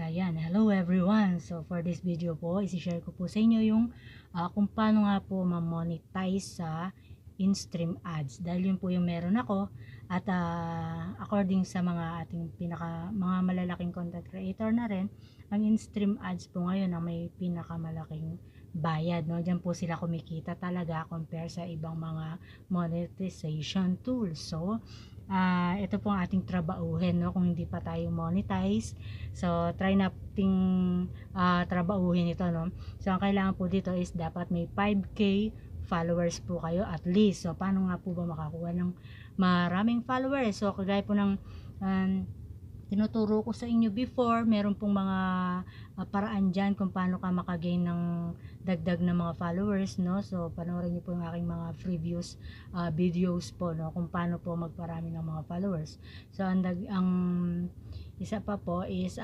So ayan, hello everyone. So for this video po, isi-share ko po sa inyo yung kung paano nga po ma-monetize sa in-stream ads. Dahil yun po yung meron ako at according sa mga ating mga malalaking content creator na rin, ang in-stream ads po ngayon ang may pinakamalaking bayad, no? Diyan po sila kumikita talaga compare sa ibang mga monetization tools. So ito po ang ating trabauhin, no? Kung hindi pa tayo monetize, so try nating trabauhin ito, no? So ang kailangan po dito is dapat may 5k followers po kayo at least. So paano nga po ba makakuha ng maraming followers? So kagaya po ng tinuturo ko sa inyo before, meron pong mga paraan dyan kung paano ka makagain ng dagdag na mga followers, no? So panoorin niyo po yung aking mga previous videos po, no, kung paano po magparami ng mga followers. So ang isa pa po is